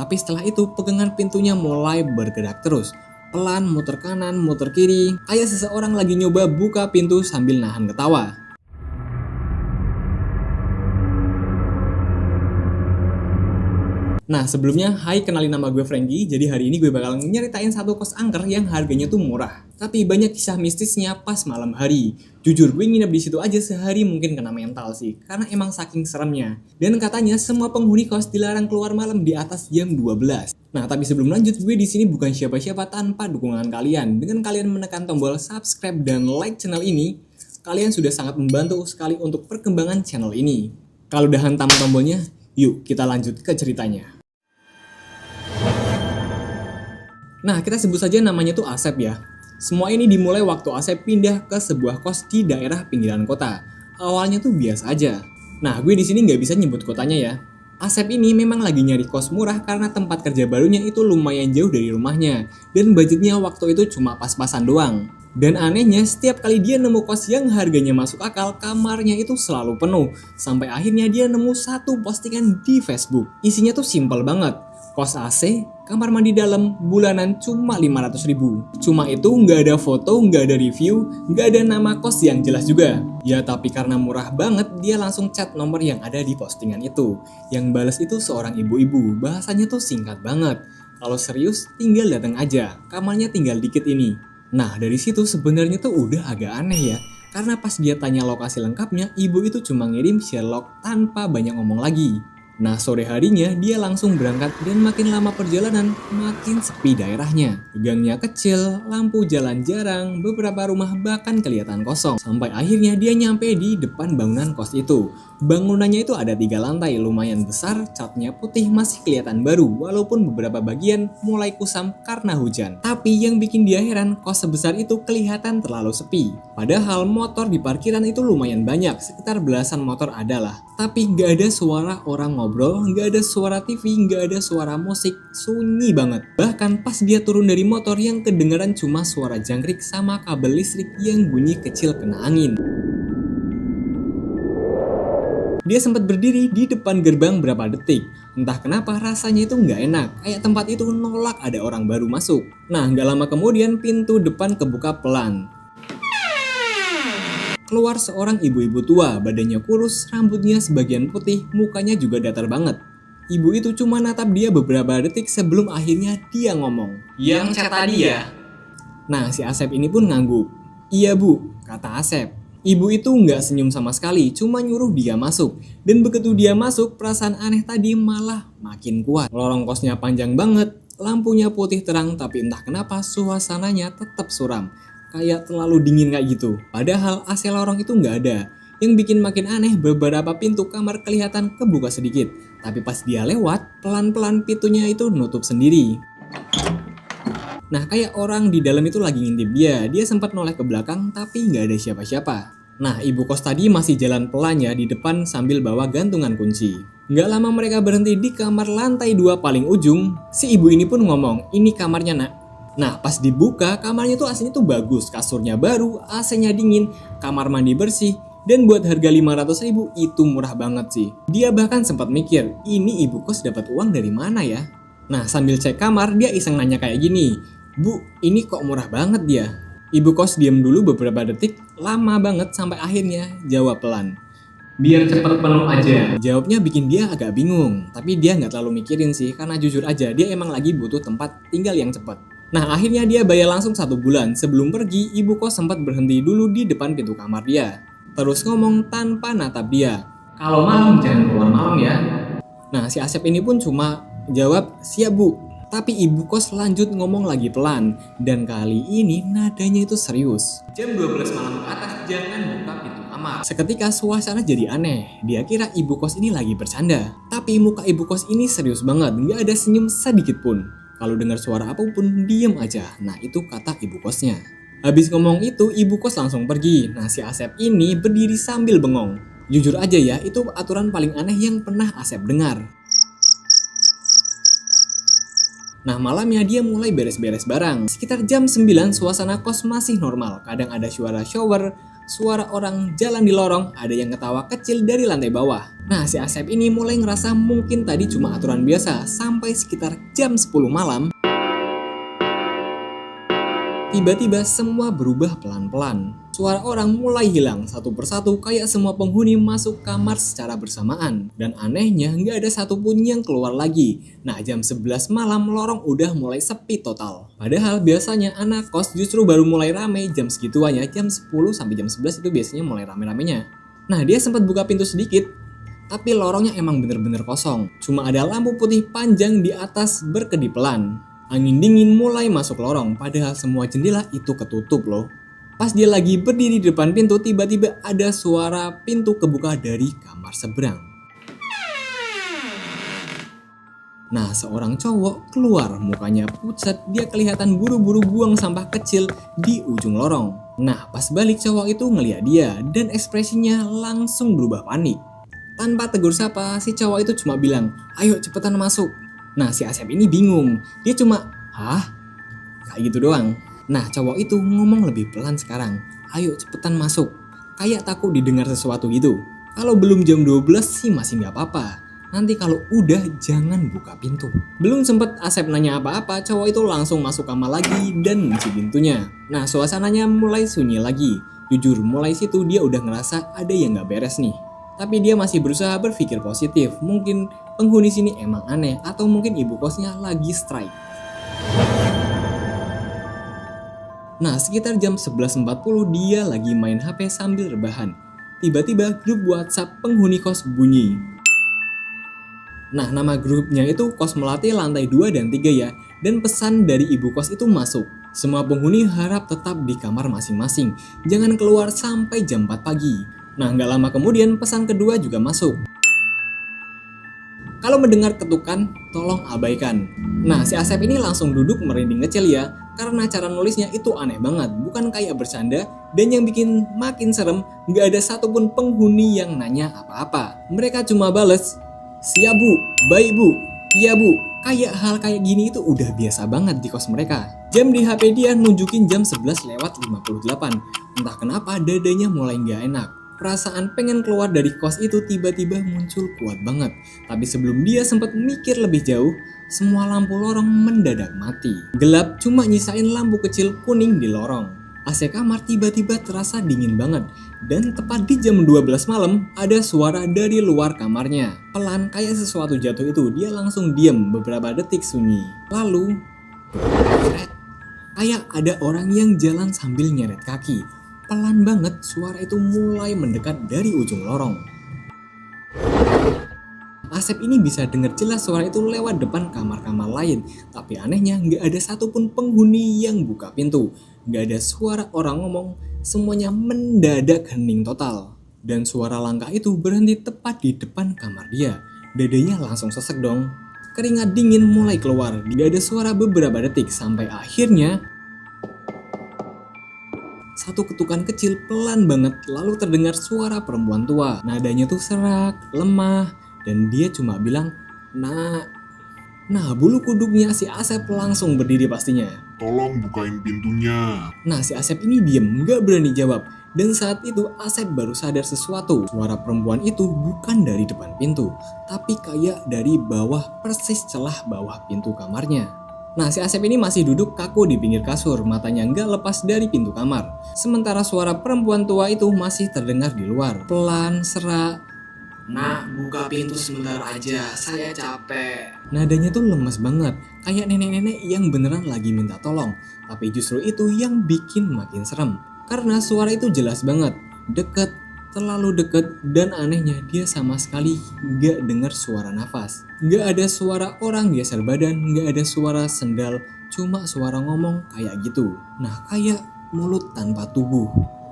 Tapi setelah itu pegangan pintunya mulai bergerak terus. Pelan, muter kanan, muter kiri, kayak seseorang lagi nyoba buka pintu sambil nahan ketawa. Nah sebelumnya, hai, kenalin nama gue Franky. Jadi hari ini gue bakal nyeritain satu kos angker yang harganya tuh murah, tapi banyak kisah mistisnya pas malam hari. Jujur gue nginep di situ aja sehari mungkin kena mental sih, karena emang saking seremnya. Dan katanya semua penghuni kos dilarang keluar malam di atas jam 12. Nah tapi sebelum lanjut, gue di sini bukan siapa-siapa tanpa dukungan kalian. Dengan kalian menekan tombol subscribe dan like channel ini, kalian sudah sangat membantu sekali untuk perkembangan channel ini. Kalau udah hantam tombolnya, yuk kita lanjut ke ceritanya. Nah, kita sebut saja namanya tuh Asep ya. Semua ini dimulai waktu Asep pindah ke sebuah kos di daerah pinggiran kota. Awalnya tuh biasa aja. Nah, gue di sini nggak bisa nyebut kotanya ya. Asep ini memang lagi nyari kos murah karena tempat kerja barunya itu lumayan jauh dari rumahnya. Dan budgetnya waktu itu cuma pas-pasan doang. Dan anehnya, setiap kali dia nemu kos yang harganya masuk akal, kamarnya itu selalu penuh. Sampai akhirnya dia nemu satu postingan di Facebook. Isinya tuh simpel banget. Kos AC, kamar mandi dalam, bulanan cuma 500.000. Cuma itu nggak ada foto, nggak ada review, nggak ada nama kos yang jelas juga. Ya tapi karena murah banget, dia langsung chat nomor yang ada di postingan itu. Yang balas itu seorang ibu-ibu, bahasanya tuh singkat banget. Kalau serius, tinggal datang aja, kamarnya tinggal dikit ini. Nah dari situ sebenarnya tuh udah agak aneh ya. Karena pas dia tanya lokasi lengkapnya, ibu itu cuma ngirim Sherlock tanpa banyak ngomong lagi. Nah sore harinya dia langsung berangkat dan makin lama perjalanan makin sepi daerahnya. Gangnya kecil, lampu jalan jarang, beberapa rumah bahkan kelihatan kosong. Sampai akhirnya dia nyampe di depan bangunan kos itu. Bangunannya itu ada 3 lantai, lumayan besar, catnya putih, masih kelihatan baru walaupun beberapa bagian mulai kusam karena hujan. Tapi yang bikin dia heran, kos sebesar itu kelihatan terlalu sepi. Padahal motor di parkiran itu lumayan banyak, sekitar belasan motor adalah. Tapi gak ada suara orang ngobrol, gak ada suara TV, gak ada suara musik, sunyi banget. Bahkan pas dia turun dari motor yang kedengaran cuma suara jangkrik sama kabel listrik yang bunyi kecil kena angin. Dia sempat berdiri di depan gerbang berapa detik. Entah kenapa rasanya itu nggak enak, kayak tempat itu nolak ada orang baru masuk. Nah nggak lama kemudian pintu depan kebuka pelan. Keluar seorang ibu-ibu tua, badannya kurus, rambutnya sebagian putih, mukanya juga datar banget. Ibu itu cuma natap dia beberapa detik sebelum akhirnya dia ngomong. Yang chat tadi ya? Nah si Asep ini pun ngangguk. Iya bu, kata Asep. Ibu itu nggak senyum sama sekali, cuma nyuruh dia masuk. Dan begitu dia masuk, perasaan aneh tadi malah makin kuat. Lorong kosnya panjang banget, lampunya putih terang, tapi entah kenapa suasananya tetap suram. Kayak terlalu dingin kayak gitu. Padahal AC lorong itu nggak ada. Yang bikin makin aneh, beberapa pintu kamar kelihatan kebuka sedikit. Tapi pas dia lewat, pelan-pelan pintunya itu nutup sendiri. Nah kayak orang di dalam itu lagi ngintip dia. Dia sempat noleh ke belakang tapi nggak ada siapa-siapa. Nah ibu kos tadi masih jalan pelan ya di depan sambil bawa gantungan kunci. Nggak lama mereka berhenti di kamar lantai 2 paling ujung. Si ibu ini pun ngomong, ini kamarnya nak. Nah pas dibuka kamarnya tuh AC-nya tuh bagus. Kasurnya baru, AC-nya dingin, kamar mandi bersih. Dan buat harga 500.000 itu murah banget sih. Dia bahkan sempat mikir, ini ibu kos dapat uang dari mana ya? Nah sambil cek kamar dia iseng nanya kayak gini. Bu, ini kok murah banget dia? Ibu kos diam dulu beberapa detik, lama banget sampai akhirnya jawab pelan. Biar cepet penuh aja. Jawabnya bikin dia agak bingung, tapi dia nggak terlalu mikirin sih, karena jujur aja dia emang lagi butuh tempat tinggal yang cepat. Nah akhirnya dia bayar langsung 1 bulan. Sebelum pergi, ibu kos sempat berhenti dulu di depan pintu kamar dia. Terus ngomong tanpa natap dia. Kalau malam jangan keluar malam ya. Nah si Asep ini pun cuma jawab, siap bu. Tapi ibu kos lanjut ngomong lagi pelan. Dan kali ini nadanya itu serius. Jam 12 malam ke atas jangan buka pintu kamar. Seketika suasana jadi aneh. Dia kira ibu kos ini lagi bercanda. Tapi muka ibu kos ini serius banget. Gak ada senyum sedikit pun. Kalau dengar suara apapun diem aja. Nah itu kata ibu kosnya. Habis ngomong itu ibu kos langsung pergi. Nah si Asep ini berdiri sambil bengong. Jujur aja ya, itu aturan paling aneh yang pernah Asep dengar. Nah malamnya dia mulai beres-beres barang. Sekitar jam 9 suasana kos masih normal. Kadang ada suara shower, suara orang jalan di lorong, ada yang ketawa kecil dari lantai bawah. Nah, si Asep ini mulai ngerasa mungkin tadi cuma aturan biasa. Sampai sekitar jam 10 malam, tiba-tiba semua berubah pelan-pelan. Suara orang mulai hilang satu persatu, kayak semua penghuni masuk kamar secara bersamaan. Dan anehnya nggak ada satupun yang keluar lagi. Nah, jam 11 malam lorong udah mulai sepi total. Padahal biasanya anak kos justru baru mulai rame jam segituannya, jam 10 sampai jam 11 itu biasanya mulai rame-ramenya. Nah, dia sempat buka pintu sedikit, tapi lorongnya emang bener-bener kosong. Cuma ada lampu putih panjang di atas berkedip pelan. Angin dingin mulai masuk lorong, padahal semua jendela itu ketutup loh. Pas dia lagi berdiri di depan pintu, tiba-tiba ada suara pintu kebuka dari kamar seberang. Nah, seorang cowok keluar, mukanya pucat, dia kelihatan buru-buru buang sampah kecil di ujung lorong. Nah, pas balik cowok itu ngeliat dia, dan ekspresinya langsung berubah panik. Tanpa tegur sapa, si cowok itu cuma bilang, "Ayo cepetan masuk." Nah, si Asep ini bingung. Dia cuma, "Hah?" Kayak gitu doang. Nah, cowok itu ngomong lebih pelan sekarang. "Ayo cepetan masuk." Kayak takut didengar sesuatu gitu. Kalau belum jam 12 sih masih nggak apa-apa. Nanti kalau udah jangan buka pintu. Belum sempet Asep nanya apa-apa, cowok itu langsung masuk kamar lagi dan kunci pintunya. Nah, suasananya mulai sunyi lagi. Jujur, mulai situ dia udah ngerasa ada yang nggak beres nih. Tapi dia masih berusaha berpikir positif. Mungkin penghuni sini emang aneh, atau mungkin ibu kosnya lagi strike. Nah, sekitar jam 11.40 dia lagi main HP sambil rebahan. Tiba-tiba grup WhatsApp penghuni kos bunyi. Nah, nama grupnya itu Kos Melati lantai 2 dan 3 ya. Dan pesan dari ibu kos itu masuk. Semua penghuni harap tetap di kamar masing-masing. Jangan keluar sampai jam 4 pagi. Nah, nggak lama kemudian pesan kedua juga masuk. Kalau mendengar ketukan, tolong abaikan. Nah, si Asep ini langsung duduk merinding kecil ya, karena cara nulisnya itu aneh banget, bukan kayak bercanda, dan yang bikin makin serem, nggak ada satupun penghuni yang nanya apa-apa. Mereka cuma bales, "Siap bu, baik bu, iya bu." Kayak hal kayak gini itu udah biasa banget di kos mereka. Jam di HP dia nunjukin jam 11:58. Entah kenapa dadanya mulai nggak enak. Perasaan pengen keluar dari kos itu tiba-tiba muncul kuat banget. Tapi sebelum dia sempat mikir lebih jauh, semua lampu lorong mendadak mati. Gelap, cuma nyisain lampu kecil kuning di lorong. AC kamar tiba-tiba terasa dingin banget. Dan tepat di jam 12 malam, ada suara dari luar kamarnya. Pelan kayak sesuatu jatuh itu, dia langsung diam beberapa detik sunyi. Lalu, kayak ada orang yang jalan sambil nyeret kaki. Pelan banget suara itu mulai mendekat dari ujung lorong. Asep ini bisa dengar jelas suara itu lewat depan kamar-kamar lain. Tapi anehnya nggak ada satupun penghuni yang buka pintu. Nggak ada suara orang ngomong, semuanya mendadak hening total. Dan suara langkah itu berhenti tepat di depan kamar dia. Dadanya langsung sesek dong. Keringat dingin mulai keluar. Nggak ada suara beberapa detik sampai akhirnya satu ketukan kecil pelan banget, lalu terdengar suara perempuan tua. Nadanya tuh serak, lemah, dan dia cuma bilang, "Nak." Nah, bulu kuduknya si Asep langsung berdiri pastinya. "Tolong bukain pintunya." Nah, si Asep ini diem, gak berani jawab. Dan saat itu Asep baru sadar sesuatu. Suara perempuan itu bukan dari depan pintu, tapi kayak dari bawah, persis celah bawah pintu kamarnya. Nah, si Asep ini masih duduk kaku di pinggir kasur, matanya nggak lepas dari pintu kamar. Sementara suara perempuan tua itu masih terdengar di luar. Pelan, serak. "Nak, buka pintu sebentar aja, saya capek." Nadanya tuh lemes banget, kayak nenek-nenek yang beneran lagi minta tolong. Tapi justru itu yang bikin makin serem. Karena suara itu jelas banget, deket, terlalu deket, dan anehnya dia sama sekali gak dengar suara nafas. Gak ada suara orang geser badan, gak ada suara sendal, cuma suara ngomong kayak gitu. Nah, kayak mulut tanpa tubuh.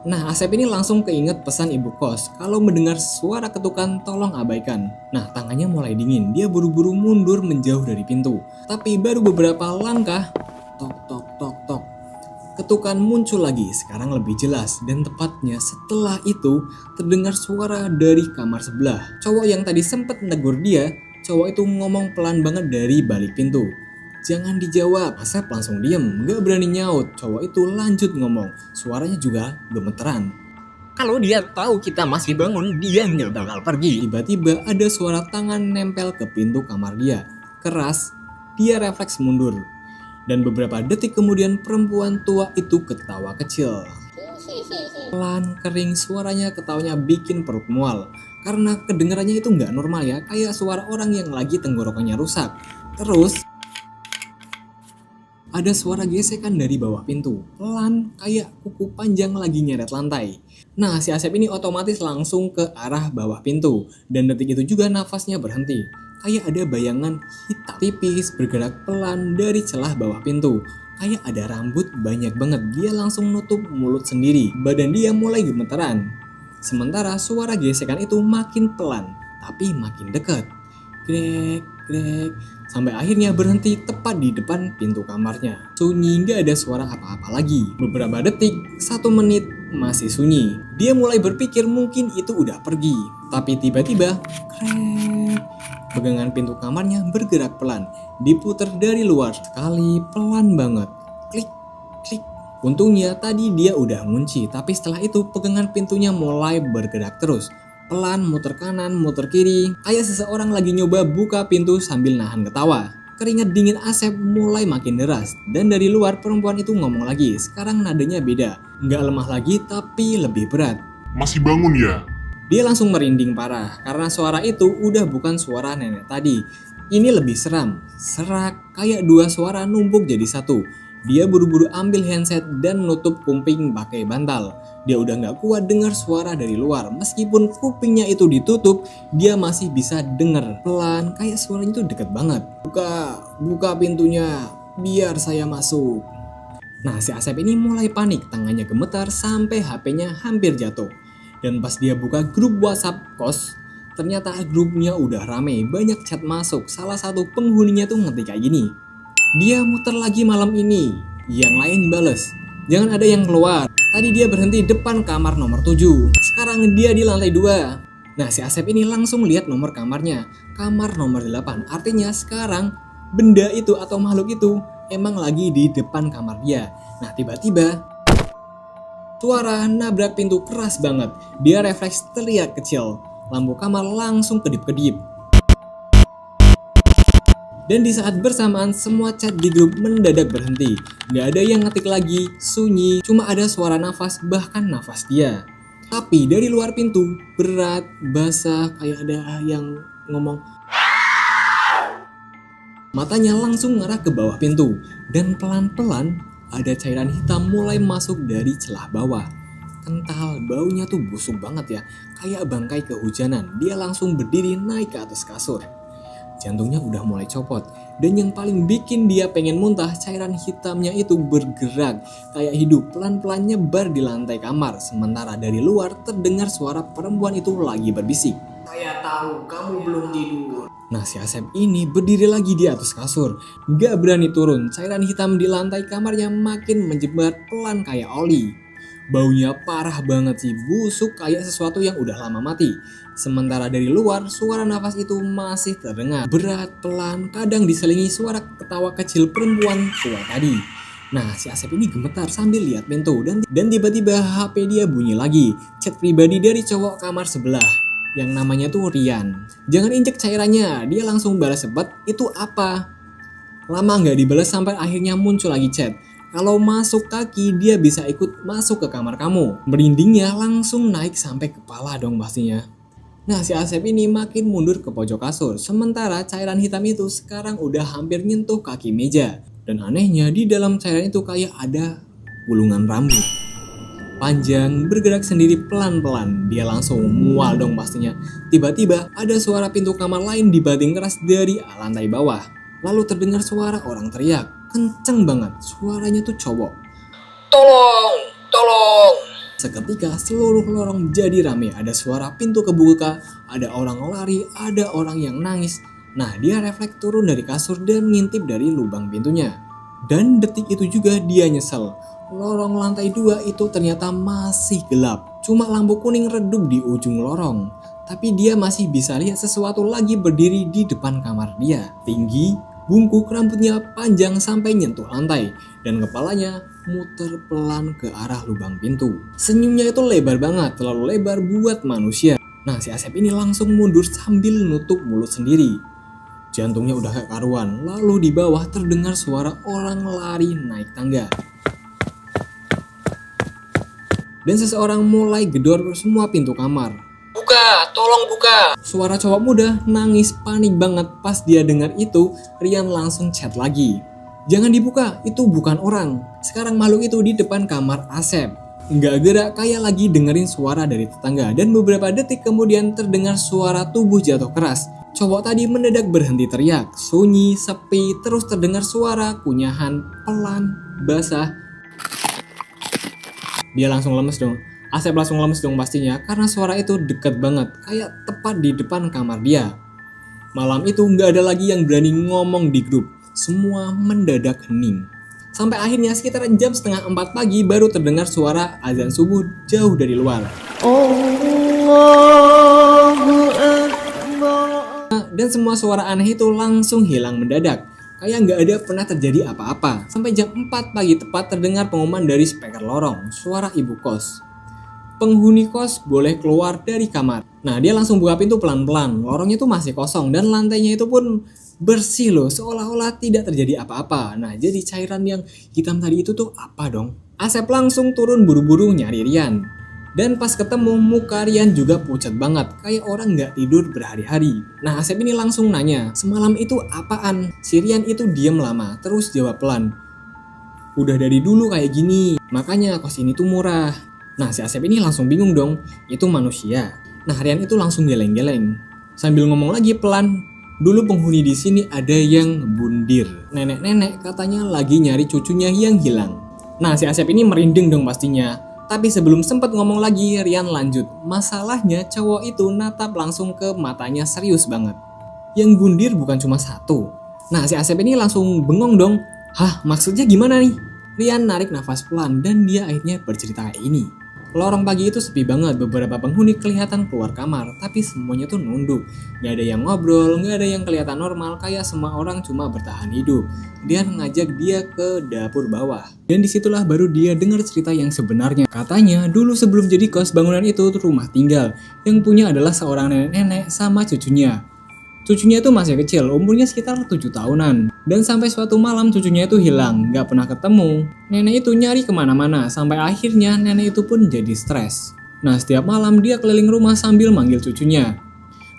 Nah, Asep ini langsung keinget pesan ibu kos, kalau mendengar suara ketukan tolong abaikan. Nah, tangannya mulai dingin, dia buru-buru mundur menjauh dari pintu. Tapi baru beberapa langkah, tok tok tok tok. Ketukan muncul lagi, sekarang lebih jelas, dan tepatnya setelah itu terdengar suara dari kamar sebelah. Cowok yang tadi sempat negur dia, cowok itu ngomong pelan banget dari balik pintu. "Jangan dijawab." Asep langsung diem, gak berani nyaut. Cowok itu lanjut ngomong, suaranya juga gemeteran. Kalau dia tahu kita masih bangun, dia nggak bakal pergi. Tiba-tiba ada suara tangan nempel ke pintu kamar dia. Keras, dia refleks mundur. Dan beberapa detik kemudian perempuan tua itu ketawa kecil. Pelan, kering, suaranya ketawanya bikin perut mual. Karena kedengarannya itu nggak normal ya, kayak suara orang yang lagi tenggorokannya rusak. Terus ada suara gesekan dari bawah pintu, pelan kayak kuku panjang lagi nyeret lantai. Nah, si Asep ini otomatis langsung ke arah bawah pintu, dan detik itu juga nafasnya berhenti. Kayak ada bayangan hitam tipis bergerak pelan dari celah bawah pintu. Kayak ada rambut banyak banget, dia langsung nutup mulut sendiri, badan dia mulai gemeteran. Sementara suara gesekan itu makin pelan, tapi makin dekat. Grek, grek, sampai akhirnya berhenti tepat di depan pintu kamarnya. Sunyi, gak ada suara apa-apa lagi. Beberapa detik, 1 menit, masih sunyi. Dia mulai berpikir mungkin itu udah pergi. Tapi tiba-tiba, krek, pegangan pintu kamarnya bergerak pelan. Diputer dari luar sekali, pelan banget. Klik, klik. Untungnya tadi dia udah ngunci, tapi setelah itu pegangan pintunya mulai bergerak terus. Pelan, muter kanan, muter kiri, kayak seseorang lagi nyoba buka pintu sambil nahan ketawa. Keringat dingin Asep mulai makin deras, dan dari luar perempuan itu ngomong lagi. Sekarang nadanya beda, nggak lemah lagi tapi lebih berat. Masih bangun ya? Dia langsung merinding parah, karena suara itu udah bukan suara nenek tadi. Ini lebih seram, serak, kayak 2 suara numpuk jadi satu. Dia buru-buru ambil handset dan nutup kuping pakai bantal. Dia udah gak kuat dengar suara dari luar. Meskipun kupingnya itu ditutup, dia masih bisa dengar pelan, kayak suaranya itu deket banget. Buka pintunya, biar saya masuk. Nah, si Asep ini mulai panik, tangannya gemetar sampai HP-nya hampir jatuh. Dan pas dia buka grup WhatsApp kos, ternyata grupnya udah rame, banyak chat masuk. Salah satu penghuninya tuh ngetik kayak gini. Dia muter lagi malam ini. Yang lain bales, jangan ada yang keluar. Tadi dia berhenti depan kamar nomor 7. Sekarang dia di lantai 2. Nah, si Asep ini langsung lihat nomor kamarnya. Kamar nomor 8. Artinya sekarang benda itu atau makhluk itu emang lagi di depan kamar dia. Nah, tiba-tiba suara nabrak pintu keras banget. Dia refleks teriak kecil. Lampu kamar langsung kedip-kedip. Dan di saat bersamaan semua chat di grup mendadak berhenti. Gak ada yang ngetik lagi, sunyi, cuma ada suara nafas, bahkan nafas dia. Tapi dari luar pintu, berat, basah, kayak ada yang ngomong. Matanya langsung ngarah ke bawah pintu. Dan pelan-pelan ada cairan hitam mulai masuk dari celah bawah. Kental, baunya tuh busuk banget ya, kayak bangkai kehujanan. Dia langsung berdiri naik ke atas kasur. Jantungnya udah mulai copot. Dan yang paling bikin dia pengen muntah, cairan hitamnya itu bergerak kayak hidup, pelan-pelan nyebar di lantai kamar. Sementara dari luar terdengar suara perempuan itu lagi berbisik. Saya tahu kamu belum tidur. Nah, si Asep ini berdiri lagi di atas kasur. Gak berani turun, cairan hitam di lantai kamarnya makin menyebar pelan kayak oli. Baunya parah banget sih, busuk kayak sesuatu yang udah lama mati. Sementara dari luar, suara nafas itu masih terdengar. Berat, pelan, kadang diselingi suara ketawa kecil perempuan tua tadi. Nah, si Asep ini gemetar sambil lihat pintu. Dan tiba-tiba HP dia bunyi lagi. Chat pribadi dari cowok kamar sebelah. Yang namanya tuh Rian. Jangan injek cairannya, dia langsung balas sebat, itu apa? Lama gak dibalas sampai akhirnya muncul lagi chat. Kalau masuk kaki, dia bisa ikut masuk ke kamar kamu. Merindingnya langsung naik sampai kepala dong pastinya. Nah, si Asep ini makin mundur ke pojok kasur. Sementara cairan hitam itu sekarang udah hampir nyentuh kaki meja. Dan anehnya di dalam cairan itu kayak ada gulungan rambut. Panjang, bergerak sendiri pelan-pelan. Dia langsung mual dong pastinya. Tiba-tiba ada suara pintu kamar lain dibanting keras dari lantai bawah. Lalu terdengar suara orang teriak. Kenceng banget, suaranya tuh cowok. Tolong, tolong. Seketika seluruh lorong jadi rame. Ada suara pintu kebuka, ada orang lari, ada orang yang nangis. Nah, dia refleks turun dari kasur dan ngintip dari lubang pintunya. Dan detik itu juga dia nyesel. Lorong lantai 2 itu ternyata masih gelap. Cuma lampu kuning redup di ujung lorong. Tapi dia masih bisa lihat sesuatu lagi berdiri di depan kamar dia. Tinggi, bungkuk, rambutnya panjang sampai nyentuh lantai. Dan kepalanya muter pelan ke arah lubang pintu. Senyumnya itu lebar banget, terlalu lebar buat manusia. Nah, si Asep ini langsung mundur sambil nutup mulut sendiri. Jantungnya udah gak karuan. Lalu di bawah terdengar suara orang lari naik tangga. Dan seseorang mulai gedor semua pintu kamar. Buka, tolong buka. Suara cowok muda nangis panik banget. Pas dia dengar itu, Rian langsung chat lagi. Jangan dibuka, itu bukan orang. Sekarang makhluk itu di depan kamar Asep. Nggak gerak kayak lagi dengerin suara dari tetangga. Dan beberapa detik kemudian terdengar suara tubuh jatuh keras. Cowok tadi mendadak berhenti teriak. Sunyi, sepi, terus terdengar suara kunyahan pelan, basah. Dia langsung lemes dong. Asep langsung lemes dong pastinya karena suara itu deket banget. Kayak tepat di depan kamar dia. Malam itu nggak ada lagi yang berani ngomong di grup. Semua mendadak hening. Sampai akhirnya sekitar jam 3:30 pagi baru terdengar suara azan subuh jauh dari luar. Dan semua suara aneh itu langsung hilang mendadak. Kayak nggak ada pernah terjadi apa-apa. Sampai jam 4 pagi tepat terdengar pengumuman dari speaker lorong. Suara ibu kos. Penghuni kos boleh keluar dari kamar. Nah, dia langsung buka pintu pelan-pelan. Lorongnya tuh masih kosong dan lantainya itu pun bersih loh, seolah-olah tidak terjadi apa-apa. Nah, jadi cairan yang hitam tadi itu tuh apa dong? Asep langsung turun buru-buru nyari Rian. Dan pas ketemu, muka Rian juga pucat banget, kayak orang nggak tidur berhari-hari. Nah, Asep ini langsung nanya, semalam itu apaan? Si Rian itu diem lama, terus jawab pelan. Udah dari dulu kayak gini, makanya kos ini tuh murah. Nah, si Asep ini langsung bingung dong, itu manusia. Nah, Rian itu langsung geleng-geleng. Sambil ngomong lagi pelan, dulu penghuni di sini ada yang bundir. Nenek-nenek katanya lagi nyari cucunya yang hilang. Nah, si Asep ini merinding dong pastinya. Tapi sebelum sempat ngomong lagi, Rian lanjut. Masalahnya cowok itu natap langsung ke matanya serius banget. Yang bundir bukan cuma satu. Nah, si Asep ini langsung bengong dong. Hah, maksudnya gimana nih? Rian narik nafas pelan dan dia akhirnya bercerita kayak ini. Lorong pagi itu sepi banget, beberapa penghuni kelihatan keluar kamar, tapi semuanya tuh nunduk. Gak ada yang ngobrol, gak ada yang kelihatan normal, kayak semua orang cuma bertahan hidup. Dia ngajak dia ke dapur bawah. Dan disitulah baru dia dengar cerita yang sebenarnya. Katanya dulu sebelum jadi kos, bangunan itu rumah tinggal. Yang punya adalah seorang nenek-nenek sama cucunya. Cucunya itu masih kecil, umurnya sekitar 7 tahunan. Dan sampai suatu malam cucunya itu hilang, gak pernah ketemu. Nenek itu nyari kemana-mana, sampai akhirnya nenek itu pun jadi stres. Nah, setiap malam dia keliling rumah sambil manggil cucunya.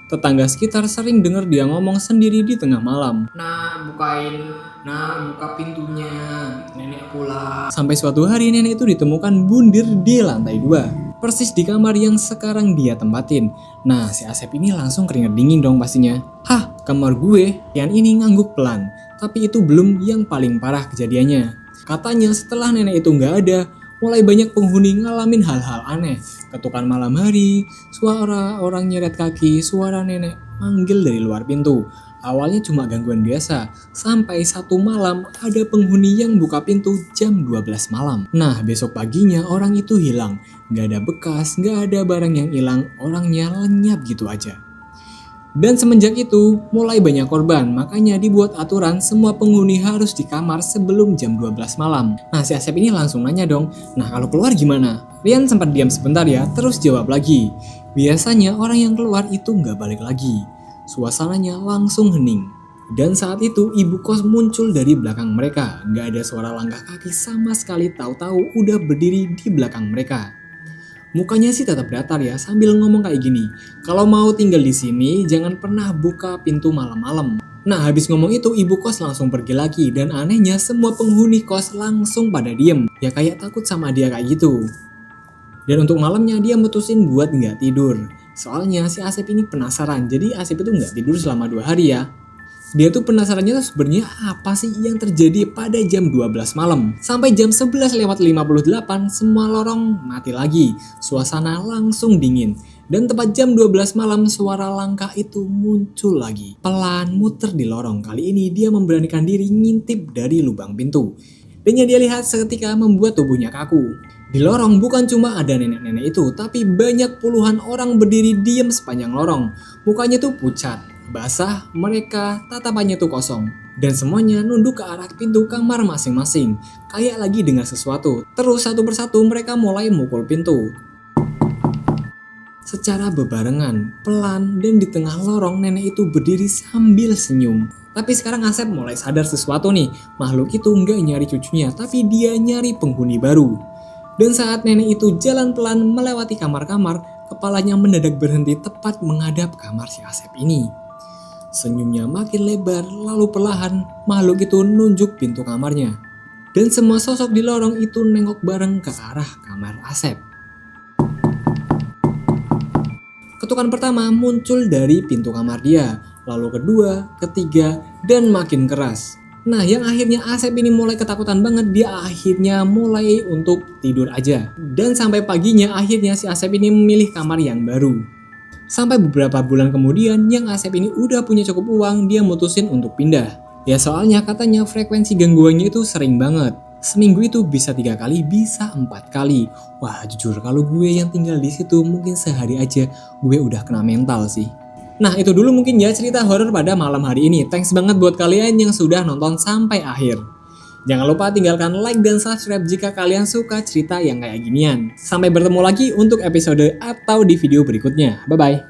Tetangga sekitar sering dengar dia ngomong sendiri di tengah malam. Buka pintunya, nenek pulang. Sampai suatu hari nenek itu ditemukan bundir di lantai 2. Persis di kamar yang sekarang dia tempatin. Nah, si Asep ini langsung keringat dingin dong pastinya. Hah, kamar gue? Rian ini ngangguk pelan. Tapi itu belum yang paling parah kejadiannya. Katanya setelah nenek itu nggak ada, mulai banyak penghuni ngalamin hal-hal aneh. Ketukan malam hari, suara orang nyeret kaki, suara nenek manggil dari luar pintu. Awalnya cuma gangguan biasa, sampai satu malam ada penghuni yang buka pintu jam 12 malam. Nah, besok paginya orang itu hilang. Gak ada bekas, gak ada barang yang hilang, orangnya lenyap gitu aja. Dan semenjak itu, mulai banyak korban, makanya dibuat aturan semua penghuni harus di kamar sebelum jam 12 malam. Nah, si Asep ini langsung nanya dong, nah kalau keluar gimana? Rian sempat diam sebentar ya, terus jawab lagi. Biasanya orang yang keluar itu gak balik lagi. Suasananya langsung hening. Dan saat itu ibu kos muncul dari belakang mereka. Gak ada suara langkah kaki sama sekali, tahu-tahu udah berdiri di belakang mereka. Mukanya sih tetap datar ya, sambil ngomong kayak gini. Kalau mau tinggal di sini, jangan pernah buka pintu malam-malam. Nah, habis ngomong itu ibu kos langsung pergi lagi. Dan anehnya semua penghuni kos langsung pada diem. Ya kayak takut sama dia kayak gitu. Dan untuk malamnya dia mutusin buat nggak tidur. Soalnya si Asep ini penasaran, jadi Asep itu nggak tidur selama 2 hari ya. Dia tuh penasarannya tuh sebenarnya apa sih yang terjadi pada jam 12 malam. Sampai jam 11:58 semua lorong mati lagi, suasana langsung dingin. Dan tepat jam 12 malam suara langkah itu muncul lagi. Pelan muter di lorong, kali ini dia memberanikan diri ngintip dari lubang pintu. Dan yang dia lihat seketika membuat tubuhnya kaku. Di lorong bukan cuma ada nenek-nenek itu, tapi banyak puluhan orang berdiri diam sepanjang lorong. Mukanya tuh pucat, basah, mereka tatapannya tuh kosong. Dan semuanya nunduk ke arah pintu kamar masing-masing, kayak lagi dengar sesuatu. Terus satu persatu mereka mulai mukul pintu. Secara bebarengan, pelan, dan di tengah lorong nenek itu berdiri sambil senyum. Tapi sekarang Asep mulai sadar sesuatu nih, makhluk itu nggak nyari cucunya, tapi dia nyari penghuni baru. Dan saat nenek itu jalan pelan melewati kamar-kamar, kepalanya mendadak berhenti tepat menghadap kamar si Asep ini. Senyumnya makin lebar, lalu perlahan makhluk itu nunjuk pintu kamarnya. Dan semua sosok di lorong itu nengok bareng ke arah kamar Asep. Ketukan pertama muncul dari pintu kamar dia, lalu kedua, ketiga, dan makin keras. Nah, yang akhirnya Asep ini mulai ketakutan banget, dia akhirnya mulai untuk tidur aja. Dan sampai paginya akhirnya si Asep ini memilih kamar yang baru. Sampai beberapa bulan kemudian, yang Asep ini udah punya cukup uang, dia mutusin untuk pindah. Ya soalnya katanya frekuensi gangguannya itu sering banget. Seminggu itu bisa 3 kali, bisa 4 kali. Wah jujur kalau gue yang tinggal di situ mungkin sehari aja gue udah kena mental sih. Nah itu dulu mungkin ya cerita horor pada malam hari ini. Thanks banget buat kalian yang sudah nonton sampai akhir. Jangan lupa tinggalkan like dan subscribe jika kalian suka cerita yang kayak ginian. Sampai bertemu lagi untuk episode atau di video berikutnya. Bye bye.